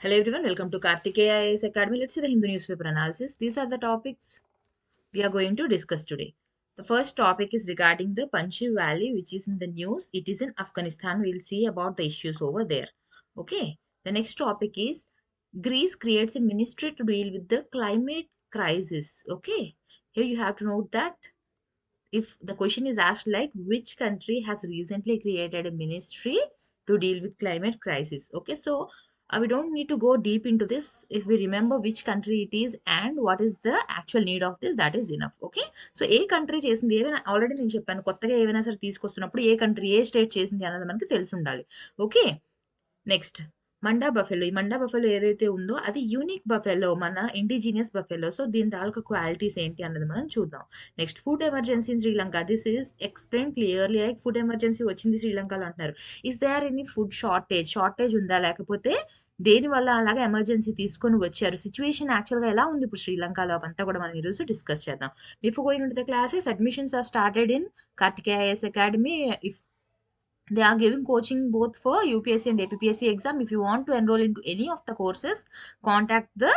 Hello everyone, welcome to Kartikeya IAS Academy. Let's see the Hindu newspaper analysis. These are the topics we are going to discuss today. The first topic is regarding the Panjshir Valley, which is in the news. It is in Afghanistan. We'll see about the issues over there. Okay. The next topic is Greece creates a ministry to deal with the climate crisis. Okay. Here you have to note that if the question is asked like which country has recently created a ministry to deal with climate crisis. Okay, so we don't need to go deep into this. If we remember which country it is and what is the actual need of this, that is enough. Okay, so A country చేసింది ఏమైనా already నేను చెప్పాను, కొత్తగా ఏవైనా సరే తీసుకొస్తున్నప్పుడు ఏ country ఏ state చేసింది అన్నది మనకి తెలిసి ఉండాలి. Okay, next Manda buffalo. ఈ మండా బఫెలో ఏదైతే ఉందో అది యూనిక్ బఫెలో, మన ఇండిజీనియస్ బఫెలో. సో దీని తాలూకా క్వాలిటీస్ ఏంటి అన్నది మనం చూద్దాం. Next food emergency in Sri Lanka. This is explain clearly. Like food emergency వచ్చింది శ్రీలంకలో అంటున్నారు. Is there any food shortage ఉందా, లేకపోతే దేని వల్ల అలాగా ఎమర్జెన్సీ తీసుకొని వచ్చారు, సిచ్యువేషన్ యాక్చువల్గా ఎలా ఉంది ఇప్పుడు శ్రీలంకలో, అవంతా కూడా మనం ఈరోజు డిస్కస్ చేద్దాం. Before going to the classes, admissions are started in Karthikeya IAS academy. If they are giving coaching both for UPSC and APPSC exam. If you want to enroll into any of the courses, contact the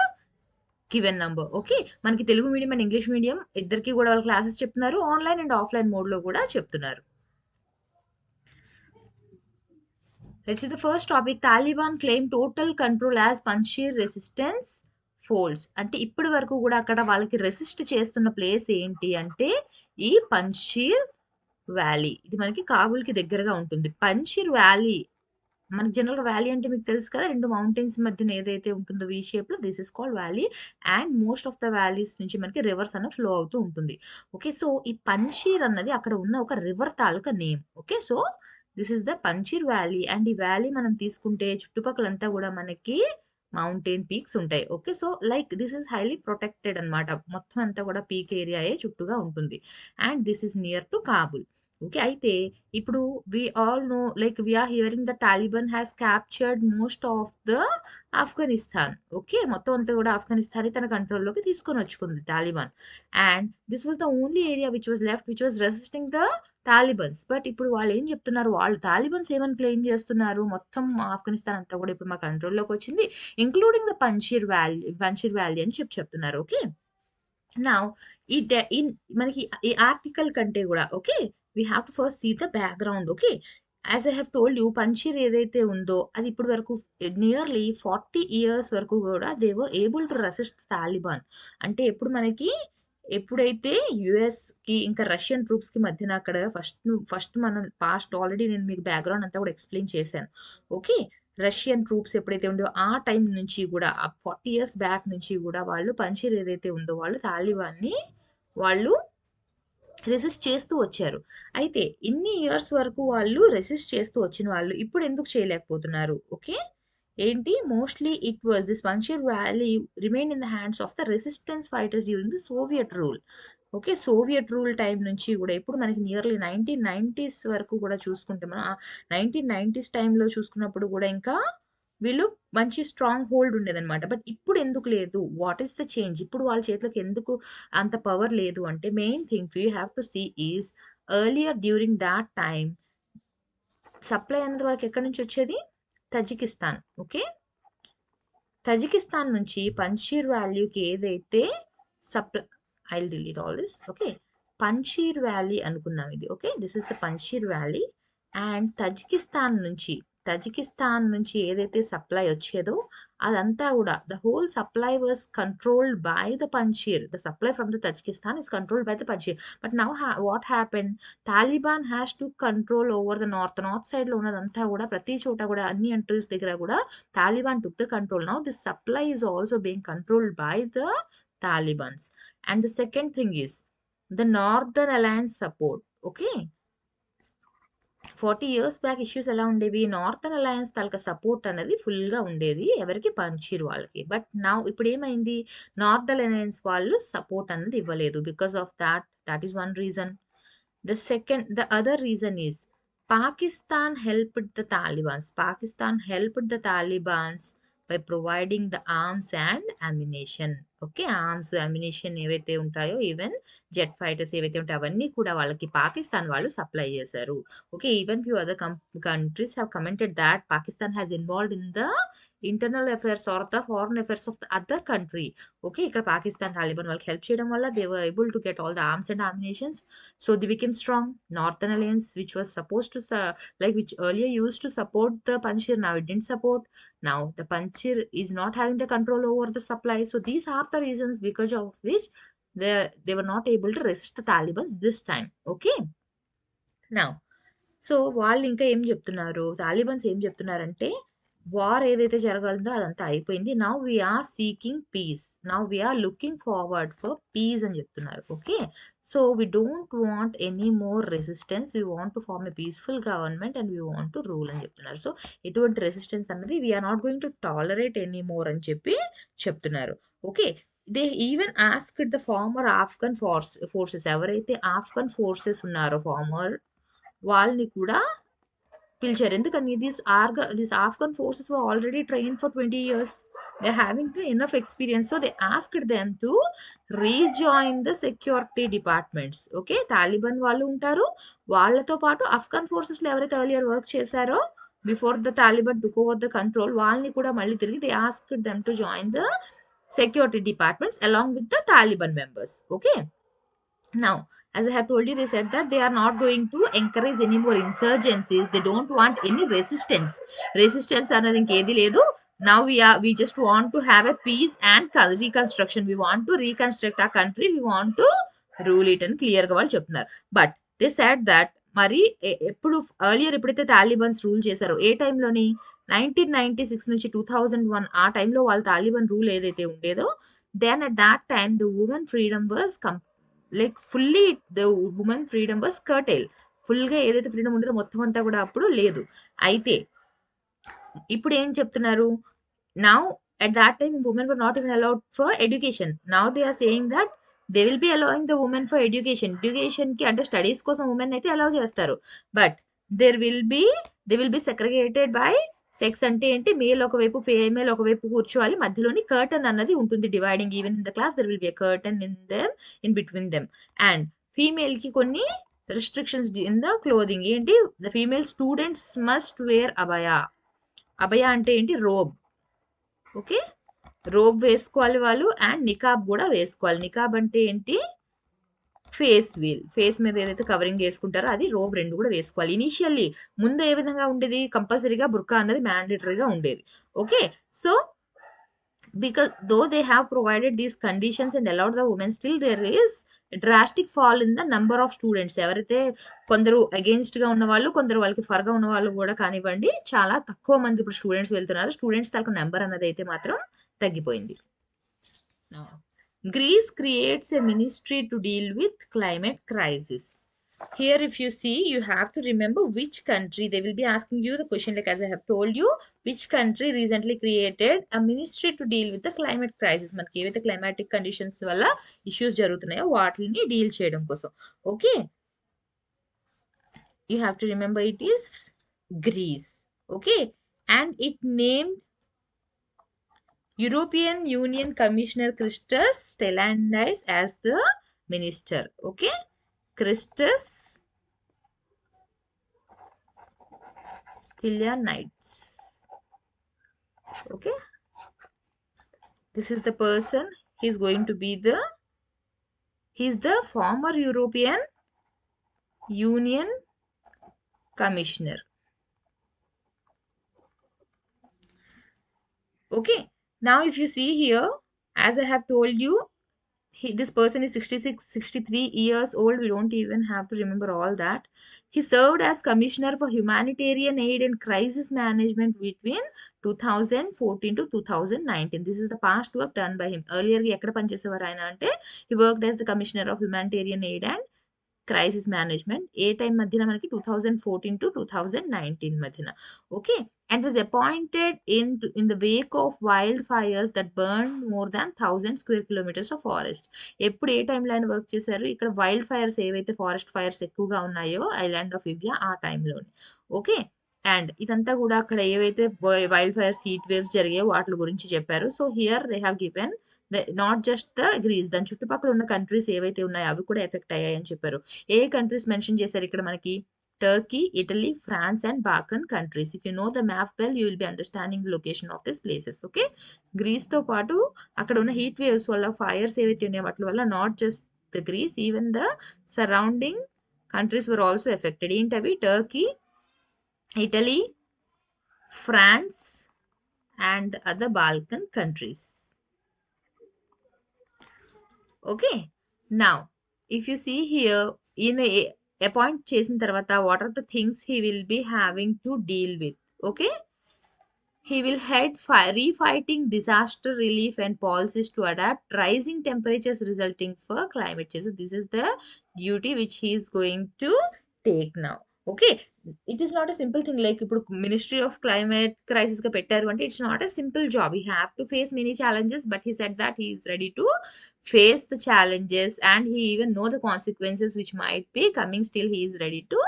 given number. Okay, మనకి Telugu medium and English medium ఇద్దరికి కూడా వాళ్ళు classes చెప్తున్నారు. Online and offline మోడ్లో కూడా చెప్తున్నారు. Let's see the first topic. Taliban claim total control as Panjshir resistance folds. అంటే ఇప్పటి వరకు కూడా అక్కడ వాళ్ళకి రెసిస్ట్ చేస్తున్న ప్లేస్ ఏంటి అంటే ఈ పంజీర్ వ్యాలీ. ఇది మనకి కాబూల్కి దగ్గరగా ఉంటుంది. పంజీర్ వ్యాలీ మనకి జనరల్‌గా వ్యాలీ అంటే మీకు తెలుసు కదా, 2 మౌంటైన్స్ మధ్యన ఏదైతే ఉంటుందో వి షేప్‌లో, this is called valley. And most of the valleys నుంచి మనకి రివర్స్ అన్న ఫ్లో అవుతూ ఉంటుంది. ఓకే, సో ఈ పంజీర్ అన్నది అక్కడ ఉన్న ఒక రివర్ తాలూకా name. Okay, so this is the Panjshir valley. And ఈ వ్యాలీ మనం తీసుకుంటే చుట్టుపక్కలంతా కూడా మనకి మౌంటైన్ పీక్స్ ఉంటాయి. Okay, so like this is highly protected అన్నమాట. మొత్తం అంతా కూడా పీక్ ఏరియాయే చుట్టూగా ఉంటుంది. And this is near to Kabul. Okay, అయితే ఇప్పుడు we all know, like we're hearing the Taliban has captured most of the Afghanistan. Okay, మొత్తం అంతా కూడా ఆఫ్ఘనిస్తాన్ తన కంట్రోల్లోకి తీసుకొని వచ్చుకుంది Taliban. And this was the only area which was left which was resisting the Talibans. But ఇప్పుడు వాళ్ళు ఏం చెప్తున్నారు, వాళ్ళు తాలిబన్స్ ఏమని క్లెయిమ్ చేస్తున్నారు, మొత్తం ఆఫ్ఘనిస్తాన్ అంతా కూడా ఇప్పుడు మా కంట్రోల్లోకి వచ్చింది, ఇంక్లూడింగ్ ద పంజీర్ వ్యాలీ అని చెప్తున్నారు. ఓకే, నా ఈ మనకి ఈ ఆర్టికల్ కంటే కూడా okay, we have to first see the background. Okay, as I have told you, Panjshir ఏదైతే ఉందో అది ఇప్పుడు వరకు నియర్లీ 40 years వరకు కూడా they were able to resist Taliban. అంటే ఎప్పుడు మనకి ఎప్పుడైతే యుఎస్కి ఇంకా రష్యన్ ట్రూప్స్కి మధ్యన అక్కడ ఫస్ట్ మనం పాస్ట్ ఆల్రెడీ నేను మీకు బ్యాక్గ్రౌండ్ అంతా కూడా ఎక్స్ప్లెయిన్ చేశాను. ఓకే, రష్యన్ ట్రూప్స్ ఎప్పుడైతే ఉండో ఆ టైం నుంచి కూడా, ఆ 40 years బ్యాక్ నుంచి కూడా వాళ్ళు పంజీర్ ఏదైతే ఉందో వాళ్ళు తాలిబాన్ని వాళ్ళు రెసిస్ట్ చేస్తూ వచ్చారు. అయితే ఇన్ని ఇయర్స్ వరకు వాళ్ళు రెసిస్ట్ చేస్తూ వచ్చిన వాళ్ళు ఇప్పుడు ఎందుకు చేయలేకపోతున్నారు? ఓకే, ఏంటి mostly it was this Panjshir valley remain in the hands of the resistance fighters during the Soviet rule. Okay, Soviet rule time నుంచి కూడా ఇప్పుడు మనకి నియర్లీ 1990s వరకు కూడా చూసుకుంటే, మనం 1990s టైంలో చూసుకున్నప్పుడు కూడా ఇంకా వీళ్ళు మంచి స్ట్రాంగ్ హోల్డ్ ఉండేదన్నమాట. బట్ ఇప్పుడు ఎందుకు లేదు, వాట్ ఈస్ ద చేంజ్, ఇప్పుడు వాళ్ళ చేతిలోకి ఎందుకు అంత పవర్ లేదు అంటే, main thing you have to see is earlier during that time supply అనేది వాళ్ళకి ఎక్కడి నుంచి వచ్చేది, తజికిస్తాన్. ఓకే, తజికిస్తాన్ నుంచి పంజీర్ వ్యాలీకి ఏదైతే supply, I delete all this. Okay, Panjshir valley అనుకుందాం ఇది. Okay, this is the Panjshir valley. And Tajikistan నుంచి ఏదైతే సప్లై వచ్చేదో అదంతా కూడా, the whole supply was controlled by the Panjshir. The supply from the Tajikistan is controlled by the Panjshir. But now what happen, Taliban has to control over the north side లో ఉన్నదంతా కూడా, ప్రతి చోట కూడా అన్ని ఎంట్రీస్ దగ్గర కూడా Taliban took the control. Now this supply is also being controlled by the Talibans. And the second thing is the Northern Alliance support. Okay, 40 years back issues ఎలా ఉండేవి, నార్థన్ అలయన్స్ తాలూకా సపోర్ట్ అనేది ఫుల్గా ఉండేది ఎవరికి, పంజీర్ వాళ్ళకి. But నా ఇప్పుడు ఏమైంది, నార్థన్ అలయన్స్ వాళ్ళు సపోర్ట్ అనేది ఇవ్వలేదు. Because of that is one reason. The other reason is Pakistan helped the Talibans by providing the arms and ammunition. Okay. Arms, ammunition ఏవైతే ఉంటాయో ఈవెన్ జెట్ ఫైటర్స్ ఏవైతే ఉంటాయో అవన్నీ కూడా వాళ్ళకి పాకిస్తాన్ వాళ్ళు సప్లై చేశారు. Okay. Even few other countries have commented that Pakistan has involved in the internal affairs or the foreign affairs of the other country. Okay. ఇక్కడ పాకిస్తాన్ తాలిబాన్ వాళ్ళకి హెల్ప్ చేయడం వల్ల they were able to get all the arms and ammunitions. So they became strong. Northern alliance which was supposed to like which earlier used to support the Panjshir, now it didn't support. Now the Panjshir is not having the control over the supply. So these are the reasons because of which they were not able to resist the Taliban this time. Okay. Now, so వాళ్ళు ఇంకా ఏం చెప్తున్నారు, Talibans ఏం చెప్తున్నారంటే war ఏదైతే జరగాలందో అదంతా అయిపోయింది. Now we are seeking peace, now we are looking forward for peace అని చెప్తున్నారు. Okay. So we don't want any more resistance, we want to form a peaceful government and we want to rule అని చెప్తున్నారు. So ఎటువంటి resistance అన్నది we are not going to tolerate any more అని చెప్పి చెప్తున్నారు. Okay. They even asked the former Afghan forces, ఎవరైతే Afghan forces ఉన్నారో farmer వాళ్ళని కూడా పిలిచారు. ఎందుకని these Afghan forces were already trained for 20 years. They're having the enough experience. So they asked them to rejoin the security departments. Okay. Taliban వాళ్ళు ఉంటారు, వాళ్ళతో పాటు ఆఫ్ఘన్ ఫోర్సెస్ లో ఎవరైతే ఎర్లియర్ వర్క్ చేశారో before the Taliban took over the control, వాళ్ళని కూడా మళ్ళీ తిరిగి they asked them to join the security departments along with the Taliban members. Okay. Now, as I have told you, they said that they are not going to encourage any more insurgencies. They don't want any resistance. Resistance అన్నది ఇంకేది లేదు. Now we just want to have a peace and reconstruction. We want to reconstruct our country. We want to rule it అని clear గా వాళ్ళు చెప్తున్నారు. But they said that మరి ఎప్పుడు earlier ఎప్పుడైతే తాలిబాన్స్ రూల్ చేశారో ఏ టైంలోని 1996 నుంచి 2001 ఆ టైంలో వాళ్ళు తాలిబాన్ రూల్ ఏదైతే ఉండేదో, then at that time the women freedom was like fully the woman freedom was curtailed. Full గా ఏదైతే ఫ్రీడమ్ ఉండేదో మొత్తం అంతా కూడా అప్పుడు లేదు. అయితే ఇప్పుడు ఏం చెప్తున్నారు, now at that time women were not even allowed for education. Now they are saying that they will be allowing the women for education కి అంటే స్టడీస్ కోసం ఉమెన్ అయితే అలౌ చేస్తారు. But they will be segregated by sex. అంటే ఏంటి, male ఒకవైపు female ఒకవైపు కూర్చోవాలి, మధ్యలోని కర్టన్ అన్నది ఉంటుంది dividing. Even in the class there will be a curtain in between them. And female కి కొన్ని రిస్ట్రిక్షన్స్ ఇన్ ద క్లోదింగ్. ఏంటి, the female students must wear abaya. Abaya అంటే ఏంటి, రోబ్. ఓకే. రోబ్ వేసుకోవాలి వాళ్ళు, అండ్ నికాబ్ కూడా వేసుకోవాలి. నికాబ్ అంటే ఏంటి, ఫేస్ మీద ఏదైతే కవరింగ్ వేసుకుంటారో అది, రోబ్ రెండు కూడా వేసుకోవాలి. ఇనిషియల్లీ ముందు ఏ విధంగా ఉండేది, కంపల్సరీగా బుర్కా అన్నది మ్యాండేటరీగా ఉండేది. Okay. So because though they have provided these conditions and allowed the women, still there is a drastic fall in the number of students. ఎవరైతే కొందరు అగేన్స్ట్ గా ఉన్న వాళ్ళు, కొందరు వాళ్ళకి ఫర్ గా ఉన్న వాళ్ళు కూడా కానివ్వండి, చాలా తక్కువ మంది ఇప్పుడు స్టూడెంట్స్ వెళ్తున్నారు. స్టూడెంట్స్ తాలూకు నెంబర్ అన్నది అయితే మాత్రం తగ్గిపోయింది. Greece creates a ministry to deal with climate crisis. Here if you see, you have to remember which country. They will be asking you the question, like as I have told you, which country recently created a ministry to deal with the climate crisis. మనకి ఏవైతే climatic conditions వల్ల issues జరుగుతున్నాయో వాటిని deal చేయడం కోసం. Okay. You have to remember it is Greece. Okay. And it named European Union Commissioner Christos Stylianides as the minister. Okay. Christos Stylianides. Okay. This is the person. He's going to be he's the former European Union Commissioner. Okay. Now if you see here, as I have told you, this person is 63 years old. We don't even have to remember all that. He served as Commissioner for Humanitarian Aid and Crisis Management between 2014 to 2019. This is the past work done by him. Earlier, ekkada pani chesevaru ayana ante, he worked as the Commissioner of Humanitarian Aid and crisis management. A time మధ్యన మనకి 2014 to 2019 మధ్యన. Okay. And was appointed in the Wake of wild fires that burn more than 1000 square kilometres of forest. ఎప్పుడు ఏ టైంలో ఆయన work చేశారు, ఇక్కడ wild fires ఏవైతే forest fires ఎక్కువగా ఉన్నాయో ఐలాండ్ ఆఫ్ ఇండియా ఆ టైంలోని. ఓకే. అండ్ ఇదంతా కూడా అక్కడ ఏవైతే వైల్డ్ ఫైర్స్, హీట్ వేవ్స్ జరిగాయో వాటి గురించి చెప్పారు. So here they have given not just the Greece, దాని చుట్టుపక్కల ఉన్న కంట్రీస్ ఏవైతే ఉన్నాయో అవి కూడా ఎఫెక్ట్ అయ్యాయని చెప్పారు. ఏ కంట్రీస్ మెన్షన్ చేశారు ఇక్కడ మనకి? Turkey, Italy, France and Balkan countries. If you know the map well you will be understanding the location of this places. Okay, గ్రీస్తో పాటు అక్కడ ఉన్న హీట్ వేవ్స్ వల్ల, ఫైర్స్ ఏవైతే ఉన్నాయో వాటి వల్ల not just the Greece, even the surrounding countries were also affected. ఏంటవి? Turkey, Italy, France and the other Balkan countries. Okay, now if you see here, in a point చేసిన తర్వాత what are the things he will be having to deal with? Okay, he will head refighting disaster relief and policies to adapt rising temperatures resulting for climate change. So this is the duty which he is going to take now. Okay, it is not a simple thing like ఇప్పుడు ministry of climate crisis గా పెట్టారు అంటే it's not a simple job. He have to face many challenges, but he said that he is ready to face the challenges and he even know the consequences which might be coming. Still he is ready to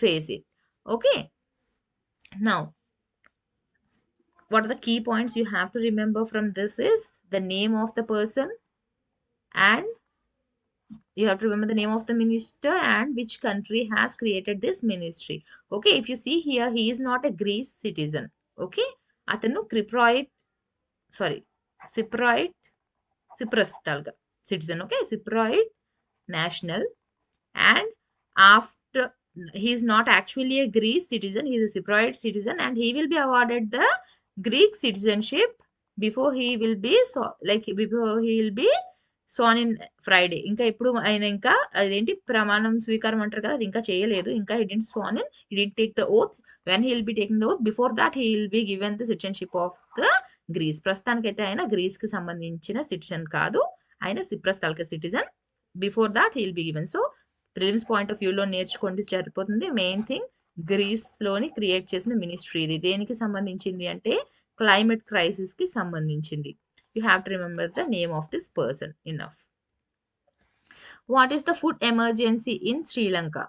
face it. Okay, now what are the key points you have to remember from this is the name of the person, and you have to remember the name of the minister and which country has created this ministry. Okay, if you see here, he is not a Greece citizen. Okay, atanu Cyprus talga citizen. Okay, Cypriot national, and after he is not actually a Greece citizen, he is a Cypriot citizen, and he will be awarded the Greek citizenship before he will be sworn in Friday. ఇంకా ఇప్పుడు ఆయన ఇంకా అదేంటి ప్రమాణం స్వీకారం అంటారు కదా, అది ఇంకా చేయలేదు. ఇంకా he didn't sworn in, he didn't take the oath. When he will be taking the oath, before that he will be given the citizenship of the Greece. ప్రస్తుతానికైతే ఆయన గ్రీస్ కి సంబంధించిన సిటిజన్ కాదు, ఆయన cypress taluka citizen. Before that he will be given. So prelims point of వ్యూలో నేర్చుకోండి సరిపోతుంది. Main thing, grace లోని క్రియేట్ చేసిన మినిస్ట్రీ ఇది. దేనికి సంబంధించింది అంటే క్లైమేట్ క్రైసిస్ కి సంబంధించింది. You have to remember the name of this person. Enough. What is the food emergency in Sri Lanka?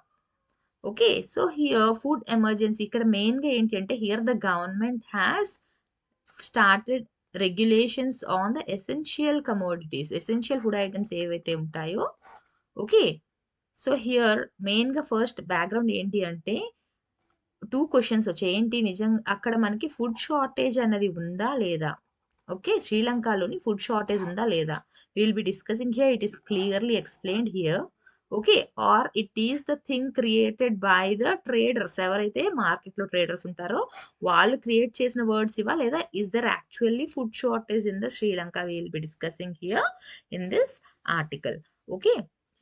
Okay, so here food emergency ikkada main ga enti ante, here the government has started regulations on the essential commodities, essential food items ఏవైతే ఉంటాయో. Okay, so here main ga first background enti ante 2 questions వచ్చాయి. ఏంటి, నిజం అక్కడ మనకి food shortage అన్నది ఉందా లేదా? ఓకే, శ్రీలంకలోని ఫుడ్ షార్టేజ్ ఉందా లేదా? Will be discussing here. It is clearly explained here. Okay, or it is the thing created by the traders, ఎవరైతే మార్కెట్లో ట్రేడర్స్ ఉంటారో వాళ్ళు క్రియేట్ చేసిన వర్డ్స్ ఇవా లేదా? Is there actually food shortage in the Sri Lanka? Will be discussing here in this article. Okay,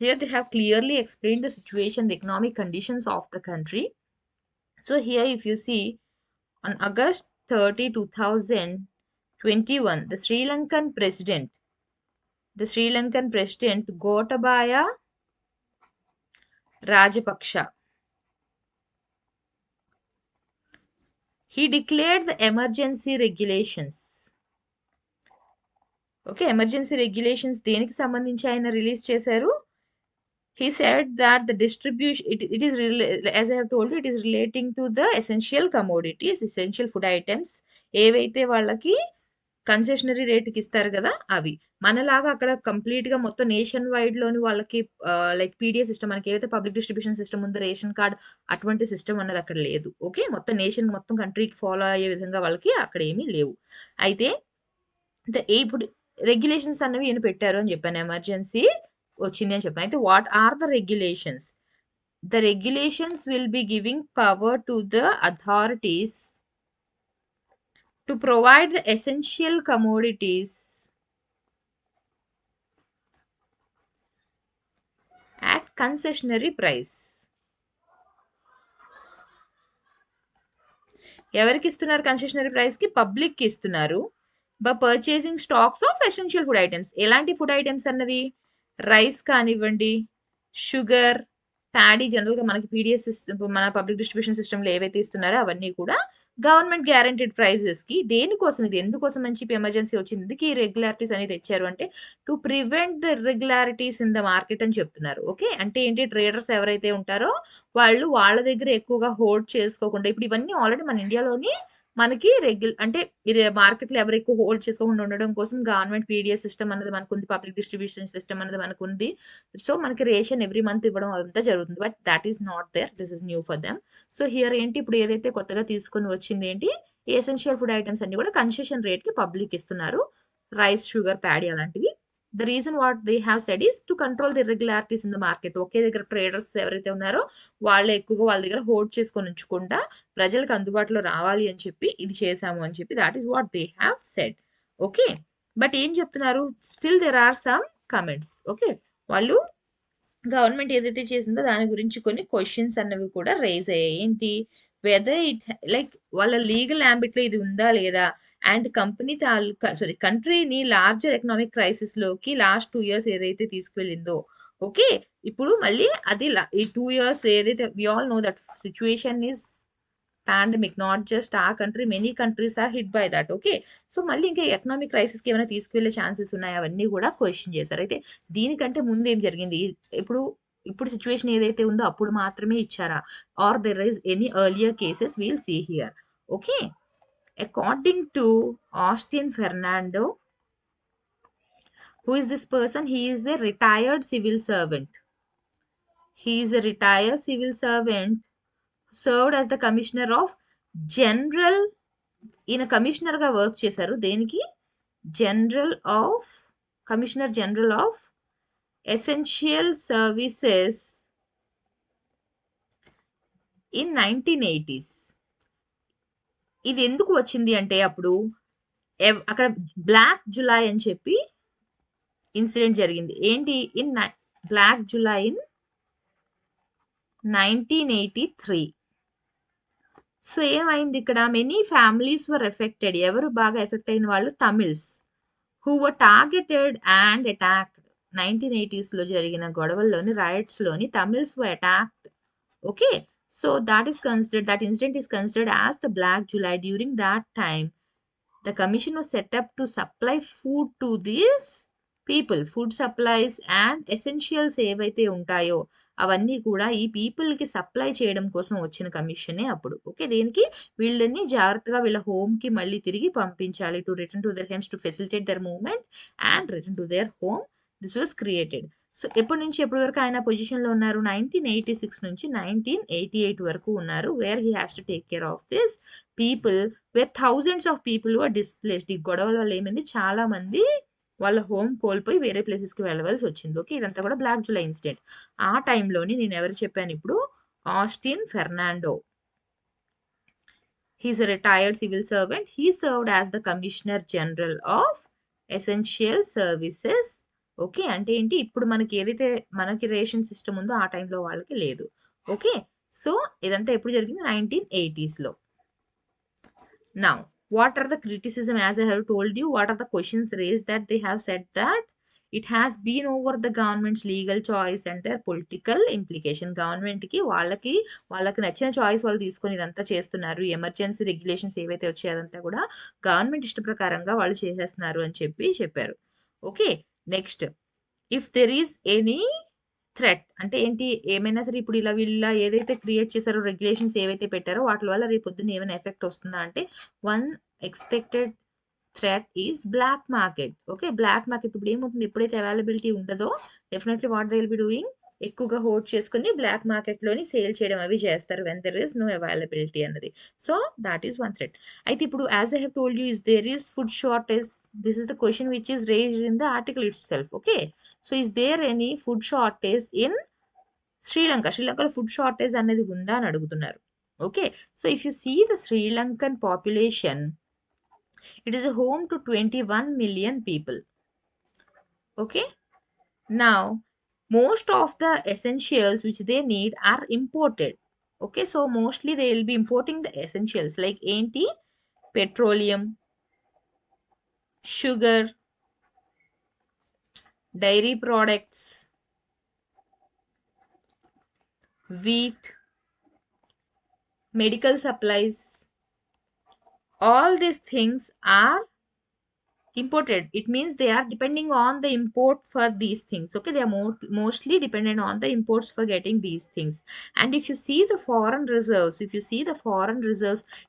here they have clearly explained the situation, the economic conditions of the country. So here if you see, on August 30, 2021, the Sri Lankan president Gotabaya Rajapaksa, he declared the emergency regulations. Okay, emergency regulations దేనికి సంబంధించి ఆయన release చేశారు? He said that the distribution, it is as I have told you, it is relating to the essential commodities, essential food items ఏవైతే వాళ్ళకి కన్సెషనరీ రేట్కి ఇస్తారు కదా అవి. మనలాగా అక్కడ కంప్లీట్ గా మొత్తం నేషన్ వైడ్ లోని వాళ్ళకి లైక్ పీడిఎఫ్ సిస్టమ్, మనకి ఏవైతే పబ్లిక్ డిస్ట్రిబ్యూషన్ సిస్టమ్ ఉందో, రేషన్ కార్డ్, అటువంటి సిస్టమ్ అన్నది అక్కడ లేదు. ఓకే, మొత్తం నేషన్ మొత్తం కంట్రీకి ఫాలో అయ్యే విధంగా వాళ్ళకి అక్కడ ఏమీ లేవు. అయితే ఇప్పుడు రెగ్యులేషన్స్ అన్నవి ఈయన పెట్టారు అని చెప్పాను, ఎమర్జెన్సీ వచ్చింది అని చెప్పాను. అయితే what are the regulations? The regulations will be giving power to the authorities to provide the essential commodities at concessionary price. ఎవరికి ఇస్తున్నారు కన్సెషనరీ ప్రైస్ కి? పబ్లిక్ కి ఇస్తున్నారు. By purchasing stocks of essential food items. ఎలాంటి ఫుడ్ ఐటమ్స్ అన్నవి? Rice కానివ్వండి, sugar, paddy, general గా మనకి పీడిఎస్ సిస్టమ్, మన పబ్లిక్ డిస్ట్రిబ్యూషన్ సిస్టమ్ లో ఏవైతే ఇస్తున్నారో అవన్నీ కూడా గవర్నమెంట్ గ్యారంటీడ్ ప్రైజెస్ కి. దేనికోసం ఇది? ఎందుకోసం అని చెప్పి ఎమర్జెన్సీ వచ్చింది, ఎందుకు ఈ రెగ్యులారిటీస్ అనేది తెచ్చారు అంటే to prevent the irregularities in the market అని చెప్తున్నారు. ఓకే, అంటే ఏంటి, ట్రేడర్స్ ఎవరైతే ఉంటారో వాళ్ళు వాళ్ళ దగ్గర ఎక్కువగా హోల్డ్ చేసుకోకుండా, ఇప్పుడు ఇవన్నీ ఆల్రెడీ మన ఇండియాలోని మనకి అంటే ఇది మార్కెట్‌లో ఎవరు ఎక్కువ హోల్డ్ చేసుకోకుండా ఉండడం కోసం గవర్నమెంట్ పీడీఎస్ సిస్టమ్ అనేది మనకుంది. పబ్లిక్ డిస్ట్రిబ్యూషన్ సిస్టమ్ అనేది మనకుంది. సో, మనకి రేషన్ ఎవ్రీ మంత్ ఇవ్వడం అదంతా జరుగుతుంది. But that is not there. This is new for them. So, here ఏంటి ఇప్పుడు ఏదైతే కొత్తగా తీసుకొని వచ్చింది ఏంటి ఎసెన్షియల్ ఫుడ్ ఐటెమ్స్ అన్ని కూడా కన్సెషన్ రేట్‌కి పబ్లిక్ ఇస్తున్నారు. రైస్, షుగర్, ప్యాడీ అలాంటివి. The reason what they have said is to control the irregularities in the market. ఒకే దగ్గర ట్రేడర్స్ ఎవరైతే ఉన్నారో వాళ్ళే ఎక్కువగా వాళ్ళ దగ్గర హోల్డ్ చేసుకొని ఉంచకుండా ప్రజలకు అందుబాటులో రావాలి అని చెప్పి ఇది చేశాము అని చెప్పి that is what they have said. Okay. But ఏం చెప్తున్నారు, still there are some comments. Okay. వాళ్ళు గవర్నమెంట్ ఏదైతే చేసిందో దాని గురించి కొన్ని క్వశ్చన్స్ అన్నవి కూడా రేజ్ అయ్యాయి. ఏంటి, వెదర్ ఇట్ లైక్ వాళ్ళ లీగల్ లో ఇది ఉందా లేదా, అండ్ కంపెనీ కంట్రీని లార్జర్ ఎకనామిక్ క్రైసిస్ లోకి లాస్ట్ 2 years ఏదైతే తీసుకువెళ్ళిందో. ఓకే. ఇప్పుడు మళ్ళీ అది ఈ 2 years ఏదైతే we all know that situation is pandemic, not just a country, many countries are hit by that. Okay. So మళ్ళీ ఇంకా ఎకనామిక్ క్రైసిస్కి ఏమైనా తీసుకువెళ్ళే ఛాన్సెస్ ఉన్నాయి, అవన్నీ కూడా క్వశ్చన్ చేశారు. అయితే దీనికంటే ముందు ఏం జరిగింది, ఇప్పుడు ఇప్పుడు సిచ్యువేషన్ ఏదైతే ఉందో అప్పుడు మాత్రమే ఇచ్చారా, are there is any earlier cases, we'll see here. Okay. According to Austin Fernando, who is this person, he is a retired civil servant. He is a retired civil servant, served as the commissioner of general, ఈయన commissioner గా work చేశారు. దేనికి, general of, commissioner general of essential services in 1980s. ఇది ఎందుకు వచ్చింది అంటే అప్పుడు అక్కడ బ్లాక్ జులై అని చెప్పి ఇన్సిడెంట్ జరిగింది. ఏంటి, in black July in 1983. So ఏమైంది ఇక్కడ, మెనీ ఫ్యామిలీస్ వర్ ఎఫెక్టెడ్. ఎవరు బాగా ఎఫెక్ట్ అయిన వాళ్ళు, Tamils, who were targeted and attacked. 1980s లో జరిగిన గొడవల్లోని, రైట్స్ లోని Tamils were attacked. Okay. So that incident is considered as the Black July. During that time, the commission was set up to supply food to these people. Food supplies and essentials ఏవైతే ఉంటాయో అవన్నీ కూడా ఈ people కి supply చేయడం కోసం వచ్చిన కమిషనే అప్పుడు. ఓకే. దేనికి, వీళ్ళని జాగ్రత్తగా వీళ్ళ హోమ్ కి మళ్ళీ తిరిగి పంపించాలి, to return to their homes, to facilitate their movement and return to their home. This was created. So ఎప్పటి నుంచి ఎప్పటి వరకు ఆయన పొజిషన్ లో ఉన్నారు, 1986 నుంచి 1988 వరకు ఉన్నారు, where he has to take care of this people, where thousands of people were displaced. ఈ గొడవల వల్ల ఏమైంది, చాలా మంది వాళ్ళ హోమ్ కోల్పోయి వేరే ప్లేసెస్కి వెళ్ళవలసి వచ్చింది. ఓకే. ఇదంతా కూడా బ్లాక్ జులై ఇన్సిడెంట్. ఆ టైంలోని నేను ఎవరు చెప్పాను ఇప్పుడు, Austin Fernando. He's a retired civil servant. He served as the commissioner general of essential services. Okay. అంటే ఏంటి, ఇప్పుడు మనకి ఏదైతే మనకి రేషన్ సిస్టమ్ ఉందో ఆ టైంలో వాళ్ళకి లేదు. ఓకే. సో ఇదంతా ఎప్పుడు జరిగింది, 1980s లో. Now, what are the criticism, as I have told you, what are the questions raised, that they have said that it has been over the government's legal choice and their political implication. Government కి వాళ్ళకి నచ్చిన choice వాళ్ళు తీసుకొని ఇదంతా చేస్తున్నారు. Emergency regulations ఏవైతే వచ్చాయో అదంతా కూడా గవర్నమెంట్ ఇష్ట ప్రకారంగా వాళ్ళు చేసేస్తున్నారు అని చెప్పారు. Okay. Next, if there is any threat అంటే ఏంటి, ఏమైనా సరే ఇప్పుడు వీళ్ళ ఏదైతే క్రియేట్ చేశారో, రెగ్యులేషన్స్ ఏవైతే పెట్టారో వాటి వల్ల రేపు పొద్దున్న ఏమైనా ఎఫెక్ట్ వస్తుందా అంటే, one expected threat is black market. Okay. Black market ఇప్పుడు ఏముంటుంది, ఎప్పుడైతే అవైలబిలిటీ ఉండదో definitely what they will be doing, ఎక్కువగా హోల్డ్ చేసుకుని బ్లాక్ మార్కెట్ లోని సేల్ చేయడం అవి చేస్తారు, when there is no availability అన్నది. So that is one threat. అయితే ఇప్పుడు as I have told you, is there is food shortage. This is the question which is raised in the article itself. Okay. So is there any food shortage in శ్రీలంకలో food shortage అనేది ఉందా అని అడుగుతున్నారు. Okay. So if you see the Sri Lankan population, it is a home to 21 million people. Okay. Now, most of the essentials which they need are imported. Okay. So mostly they will be importing the essentials like enti, petroleum, sugar, dairy products, wheat, medical supplies. All these things are Imported, it means they are depending on the import for these things. Okay, they are mostly dependent on the imports for getting these things. And if you see the foreign reserves,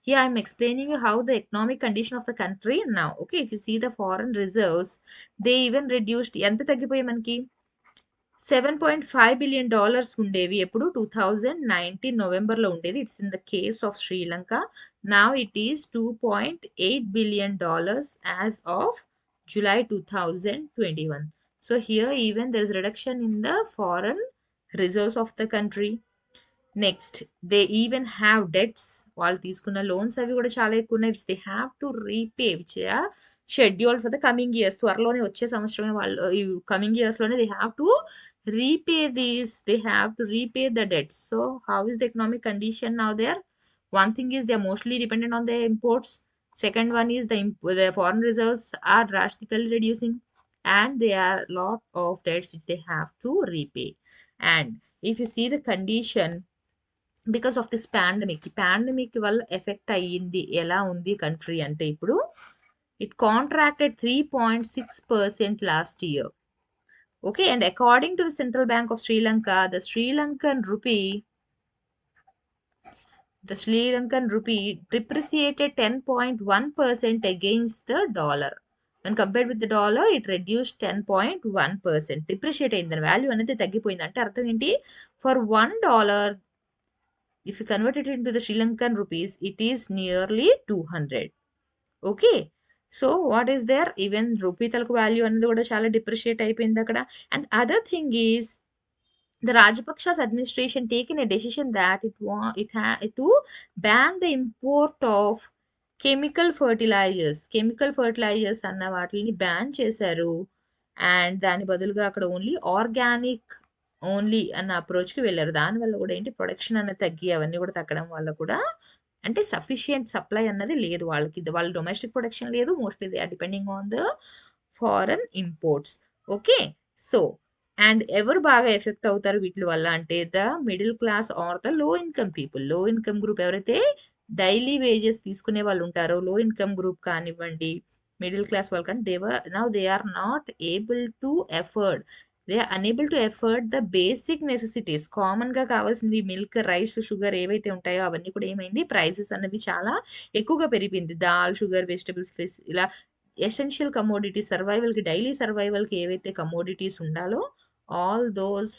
here I'm explaining you how the economic condition of the country now. Okay, if you see the foreign reserves, they even reduced. ఎంత తగ్గిపోయి మనకి $7.5 billion ఉండేవి ఎప్పుడు 2019 నవంబర్లో ఉండేది. It's in the case of Sri Lanka. Now it is $2.8 billion as of July 2021. So here even there is reduction in the foreign reserves of the country. Next they even have debts. వాళ్ళు తీసుకున్న loans అవి కూడా చాలా ఎక్కువ ఉన్నాయి. Which they have to repay, which schedule for the coming years. త్వరలోనే వచ్చే సంవత్సరమే వాళ్ళు ఈ కమింగ్ ఇయర్స్లోనే they have to repay these, they have to repay the debts. So how is the economic condition now there? One thing is they are mostly dependent on the imports. Second one is the foreign reserves are drastically reducing, and there are lot of debts which they have to repay. And if you see the condition because of this pandemic వల్ల effect అయ్యింది. ఎలా ఉంది country అంటే ఇప్పుడు it contracted 3.6% last year. Okay, and according to the central bank of Sri Lanka, the Sri Lankan rupee depreciated 10.1% against the dollar. When compared with the dollar, it reduced 10.1%. Depreciate అయింది, దాని value అనేది తగ్గిపోయింది. అంటే అర్థం ఏంటి? For $1, if you convert it into the Sri Lankan rupees, it is nearly 200. Okay, so what is there? Even rupee తలకు value అనేది కూడా చాలా డిప్రిషియేట్ అయిపోయింది అక్కడ. And other thing is the Rajapaksa's administration taken a decision that it had to ban the import of chemical fertilisers అన్న వాటిని ban చేశారు. And దాని బదులుగా అక్కడ ఆర్గానిక్ ఓన్లీ అన్న అప్రోచ్కి వెళ్ళారు. దానివల్ల కూడా ఏంటి, ప్రొడక్షన్ అనేది తగ్గి అవన్నీ కూడా తగ్గడం వల్ల కూడా అంటే సఫిషియంట్ సప్లై అన్నది లేదు వాళ్ళకి. వాళ్ళ డొమెస్టిక్ ప్రొడక్షన్ లేదు. Mostly they are depending on the foreign imports. Okay, so and ఎవరు బాగా ఎఫెక్ట్ అవుతారు వీటి వల్ల అంటే the middle class or the low income people. Low income group ఎవరైతే డైలీ వేజెస్ తీసుకునే వాళ్ళు ఉంటారో, లో ఇన్కమ్ గ్రూప్ కానివ్వండి, మిడిల్ క్లాస్ వాళ్ళు కానీ they are not able to afford, they are unable to afford the basic necessities. కామన్గా కావాల్సింది milk, rice, sugar ఏవైతే ఉంటాయో అవన్నీ కూడా ఏమైంది, ప్రైసెస్ అన్నవి చాలా ఎక్కువగా పెరిగింది. దాల్, షుగర్, వెజిటబుల్స్, ఫిష్, ఇలా ఎసెన్షియల్ కమోడిటీస్, సర్వైవల్కి, డైలీ సర్వైవల్కి ఏవైతే కమోడిటీస్ ఉండాలో all those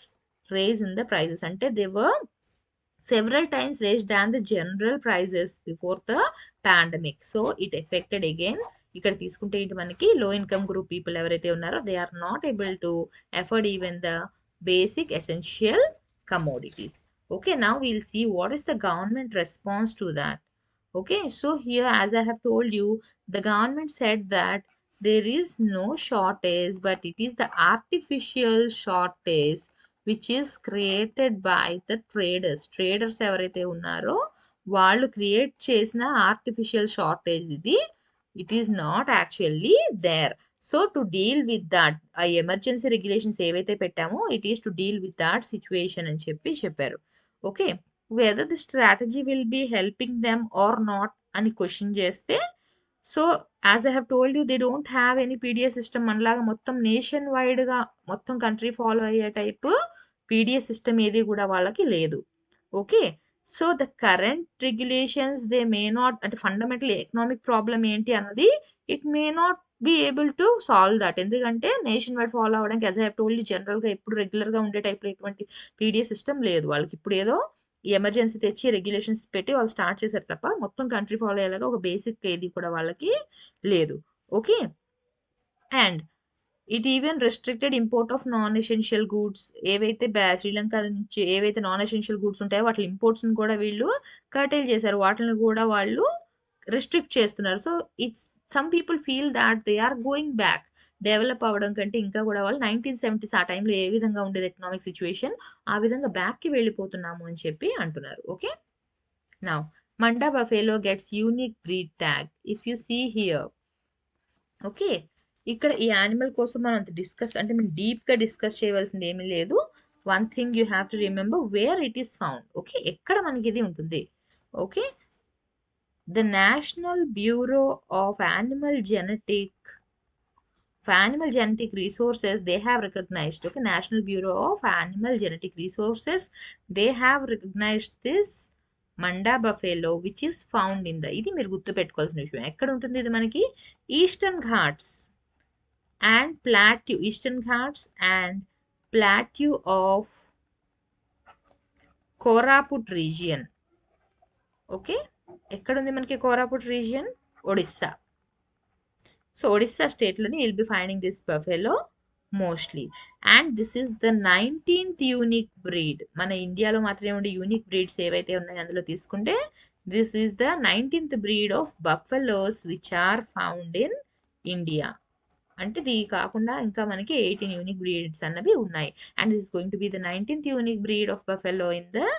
raise in the prices. అంటే they were several times raised than the general prices before the pandemic. So it affected again. ఇక్కడ తీసుకుంటే ఏంటి మనకి, లో ఇన్కమ్ గ్రూప్ పీపుల్ ఎవరైతే ఉన్నారో they are not able to afford even the basic essential commodities. Okay, now we'll see what is the government response to that. Okay, so here as I have told you, the government said that there is no shortage, but it is the artificial shortage which is created by the traders ఎవరైతే ఉన్నారో వాళ్ళు create చేసిన artificial shortage ఇది. It is not actually there. So to deal with that, ఆ emergency regulations ఏవైతే పెట్టామో it is to deal with that situation అని చెప్పారు. Okay, whether the strategy will be helping them or not అని question చేస్తే, so as I have told you they don't have any PDS system. మనలాగా మొత్తం nation వైడ్గా మొత్తం country follow అయ్యే type PDS system ఏది కూడా వాళ్ళకి లేదు. Okay, so the current regulations they may not, అంటే ఫండమెంటల్ ఎకనామిక్ ప్రాబ్లం ఏంటి అన్నది it may not be able to solve that. ఎందుకంటే నేషన్ వైడ్ ఫాలో అవ్వడానికి యాజ్ ఐ హ్యావ్ టోల్డ్ జనరల్గా ఎప్పుడు రెగ్యులర్గా ఉండే టైప్లో ఎటువంటి పీడిఎస్ సిస్టమ్ లేదు వాళ్ళకి. ఇప్పుడు ఏదో ఈ ఎమర్జెన్సీ తెచ్చి రెగ్యులేషన్స్ పెట్టి వాళ్ళు స్టార్ట్ చేశారు తప్ప మొత్తం కంట్రీ ఫాలో అయ్యేలాగా ఒక బేసిక్ ఏది కూడా వాళ్ళకి లేదు. Okay, and it even restricted import of non essential goods. ఏవైతే శ్రీలంక నుంచి ఏవైతే నాన్ ఎసెన్షియల్ గూడ్స్ ఉంటాయో వాటి ఇంపోర్ట్స్ని కూడా వీళ్ళు కర్టైల్ చేశారు. వాటిని కూడా వాళ్ళు రెస్ట్రిక్ట్ చేస్తున్నారు. So it's some people feel that they are going back. Develop అవ్వడం కంటే ఇంకా కూడా వాళ్ళు 1970s ఆ టైంలో ఏ విధంగా ఉండేది ఎకనామిక్ సిచ్యువేషన్, ఆ విధంగా బ్యాక్కి వెళ్ళిపోతున్నాము అని చెప్పి అంటున్నారు. Okay, now Manda buffalo gets unique breed tag. If you see here, okay, ఇక్కడ ఈ యానిమల్ కోసం మనం అంత మనం డీప్గా డిస్కస్ చేయవలసింది ఏమీ లేదు. One thing you have to remember where it is found. Okay, ఎక్కడ మనకి ఇది ఉంటుంది. Okay, the national bureau of animal genetic For animal genetic resources, they have recognized, okay, National Bureau of Animal Genetic Resources, they have recognized this Manda buffalo which is found in the, ఇది మీరు గుర్తుపెట్టుకోవాల్సిన విషయం. ఎక్కడ ఉంటుంది ఇది మనకి? Eastern Ghats and plateau, Eastern Ghats and plateau of Koraput region. Okay, ఎక్కడుంది మనకి కోరాపుట్ రీజియన్? ఒడిస్సా. సో ఒడిస్సా స్టేట్లోని will be finding this buffalo mostly. And this is the 19th unique breed. మన ఇండియాలో మాత్రమే ఉండే యూనిక్ బ్రీడ్స్ ఏవైతే ఉన్నాయో అందులో తీసుకుంటే this is the 19th breed of buffaloes which are found in India. అంటే ఇది కాకుండా ఇంకా మనకి 18 యూనిక్ బ్రీడ్స్ అన్నవి ఉన్నాయి. And this is going to be the 19th unique breed of buffalo in the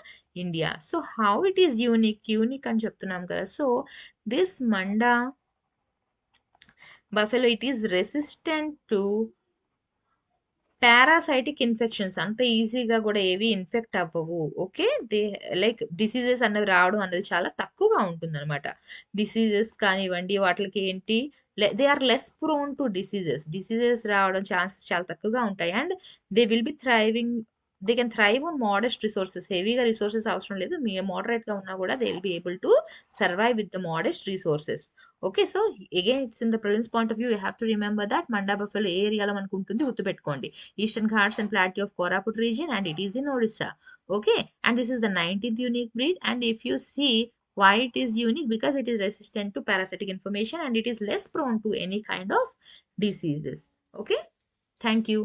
India. So how it is unique? Unique అని చెప్తున్నాం కదా. So this Manda buffalo, it is resistant to parasitic infections. అంత ఈజీగా కూడా ఏవి infect అవ్వవు. Okay, they like diseases అన్నవి రావడం అనేది చాలా తక్కువగా ఉంటుంది అనమాట. డిసీజెస్ కానివ్వండి వాటికి ఏంటి, they are less prone to diseases రావడం ఛాన్సెస్ చాలా తక్కువగా ఉంటాయి. And they will be thriving, they can thrive on modest resources. హెవీగా రిసోర్సెస్ అవసరం లేదు, మీ మోడరేట్గా ఉన్నా కూడా they will be able to survive with the modest resources. Okay, so again it's in the prelims point of view, you have to remember that Manda buffalo ఏ ఏరియాలో మనకు ఉంటుంది గుర్తుపెట్టుకోండి. Eastern Ghats and Plateau of Koraput region, and it is in Odisha. Okay, and this is the 19th unique breed. And if you see why it is unique, because it is resistant to parasitic inflammation and it is less prone to any kind of diseases. Okay, thank you.